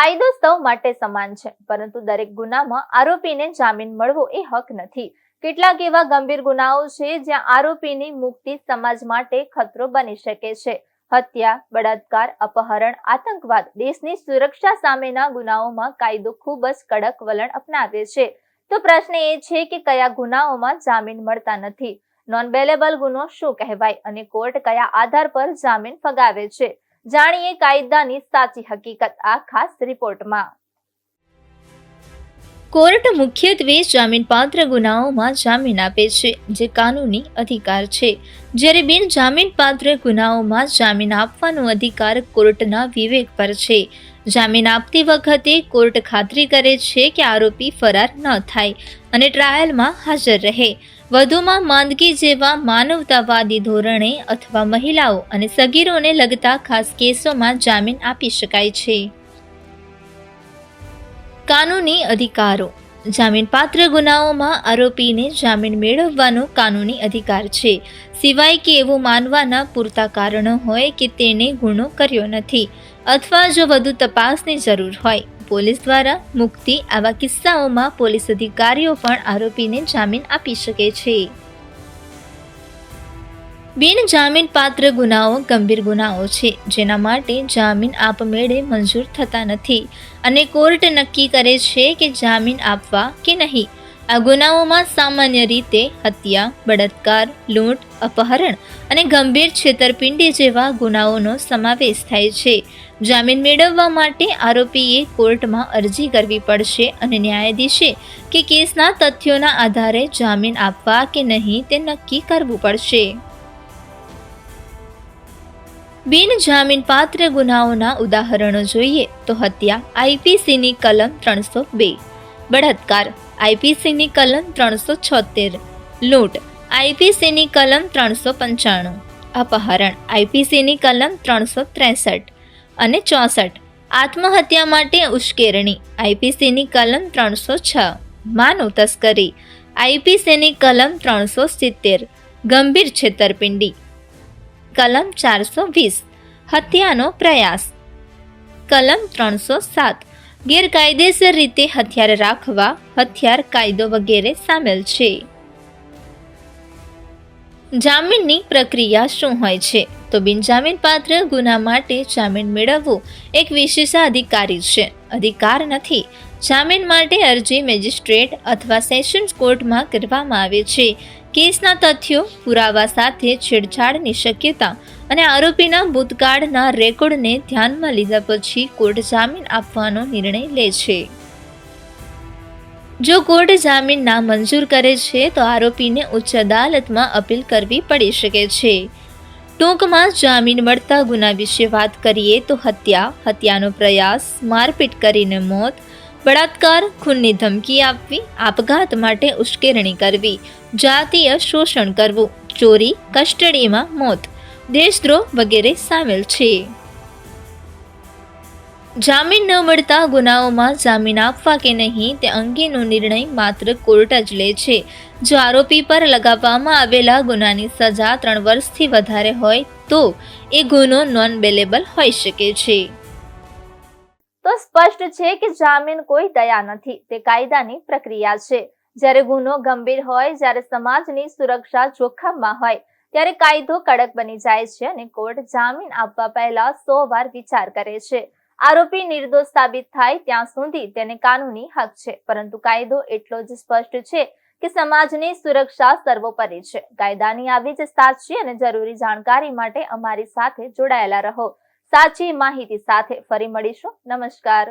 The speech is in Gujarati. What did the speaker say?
કાયદો સૌ માટે સમાન છે, પરંતુ દરેક ગુનામાં આરોપીને જામીન મળવો એ હક નથી. કેટલાક એવા ગંભીર ગુનાઓ છે જ્યાં આરોપીની મુક્તિ સમાજ માટે ખતરો બની શકે છે. હત્યા, બળાત્કાર, અપહરણ, આતંકવાદ, દેશની સુરક્ષા સામેના ગુનાઓમાં કાયદો ખૂબ જ કડક વલણ અપનાવે છે. તો પ્રશ્ન એ છે કે કયા ગુનાઓમાં જામીન મળતા નથી? નોન બેલેબલ ગુનો શું કહેવાય અને કોર્ટ કયા આધાર પર જામીન ફગાવે છે? જાણીએ કાયદાની સાચી હકીકત આ ખાસ રિપોર્ટમાં. કોર્ટ મુખ્યત્વે જામીનપાત્ર ગુનાઓમાં જામીન આપે છે, જે કાનૂની અધિકાર છે. જ્યારે બિન જામીનપાત્ર ગુનાઓમાં જામીન આપવાનો અધિકાર કોર્ટના વિવેક પર છે. જામીન આપતી વખતે કોર્ટ ખાતરી કરે છે કે આરોપી ફરાર ન થાય અને ટ્રાયલમાં હાજર રહે. વધુમાં માંદગી જેવા માનવતાવાદી ધોરણે અથવા મહિલાઓ અને સગીરોને લગતા ખાસ કેસોમાં જામીન આપી શકાય છે. કાનૂની અધિકારો. જામીનપાત્ર ગુનાઓમાં આરોપીને જામીન મેળવવાનો કાનૂની અધિકાર છે, સિવાય કે એવું માનવાના પૂરતા કારણો હોય કે તેણે ગુનો કર્યો નથી અથવા જો વધુ તપાસની જરૂર હોય. પોલીસ દ્વારા મુક્તિ. આવા કિસ્સાઓમાં પોલીસ અધિકારીઓ પણ આરોપીને જામીન આપી શકે છે. બિન જામીનપાત્ર ગુનાઓ ગંભીર ગુનાઓ છે જેના માટે જામીન આપમેળે મંજૂર થતા નથી અને કોર્ટ નક્કી કરે છે કે જામીન આપવા કે નહીં. આ ગુનાઓમાં સામાન્ય રીતે હત્યા, બળાત્કાર, લૂંટ, અપહરણ અને ગંભીર છેતરપિંડી જેવા ગુનાઓનો સમાવેશ થાય છે. જામીન મેળવવા માટે આરોપીએ કોર્ટમાં અરજી કરવી પડશે અને ન્યાયાધીશે કે કેસના તથ્યોના આધારે જામીન આપવા કે નહીં તે નક્કી કરવું પડશે. બિન જામીનપાત્ર ગુનાઓના ઉદાહરણો જોઈએ તો હત્યા આઈપીસીની કલમ 302, બળાત્કાર આઈપીસીની કલમ 376, લૂંટ આઈપીસીની કલમ 395, અપહરણ આઈપીસીની કલમ 363 અને 64, આત્મહત્યા માટે ઉશ્કેરણી આઈપીસીની કલમ 306, માનવ તસ્કરી આઈપીસીની કલમ 370, ગંભીર છેતરપિંડી કલમ 420, હત્યાનો પ્રયાસ કલમ 307, ગેરકાયદેસર રીતે હથિયાર રાખવા, હથિયાર કાયદો વગેરે સામેલ છે. જામીનની પ્રક્રિયા શું હોય છે? તો બિનજામીનપાત્ર ગુના માટે જામીન મેળવવો એક વિશેષાધિકારી છે, અધિકાર નથી. જામીન માટે અરજી મેજિસ્ટ્રેટ અથવા સેશન્સ કોર્ટમાં કરવામાં આવે છે. કેસના તથ્યો, પુરાવા સાથે છેડછાડની શક્યતા અને આરોપીના ભૂતકાળના રેકોર્ડને ધ્યાનમાં લીધા પછી કોર્ટ જામીન આપવાનો નિર્ણય લે છે. જો કોર્ટ જામીન ના મંજૂર કરે છે તો આરોપીને ઉચ્ચ અદાલતમાં અપીલ કરવી પડી શકે છે. ટૂંકમાં જામીન મળતા ગુના વિશે વાત કરીએ તો હત્યા, હત્યાનો પ્રયાસ, મારપીટ કરીને મોત, બળાત્કાર, ખૂનની ધમકી આપવી, આપઘાત માટે ઉશ્કેરણી કરવી, જાતીય શોષણ કરવું, ચોરી, કસ્ટડીમાં મોત, દેશદ્રોહ વગેરે સામેલ છે. જામીન ન મળતા ગુનાઓમાં જામીન આપવા કે નહીં તે અંગેનો નિર્ણય માત્ર કોર્ટ જ લે છે. જો આરોપી પર લગાવવામાં આવેલા ગુનાની સજા 3 વર્ષથી વધારે હોય તો એ ગુનો નોન બેલેબલ હોઈ શકે છે. તો સ્પષ્ટ છે કે જામીન કોઈ દયા નથી, તે કાયદાની પ્રક્રિયા છે. જ્યારે ગુનો ગંભીર હોય, જ્યારે સમાજની સુરક્ષા જોખમમાં હોય, ત્યારે કાયદો કડક બની જાય છે અને કોર્ટ જામીન આપવા પહેલા 100 વાર વિચાર કરે છે. આરોપી નિર્દોષ સાબિત થાય ત્યાં સુધી તેને કાનૂની હક છે, પરંતુ કાયદો એટલો જ સ્પષ્ટ છે કે સમાજની સુરક્ષા સર્વોપરી છે. કાયદાની આવી જ સાચી અને જરૂરી જાણકારી માટે અમારી સાથે જોડાયેલા રહો. સાચી માહિતી સાથે ફરી મળીશું. નમસ્કાર.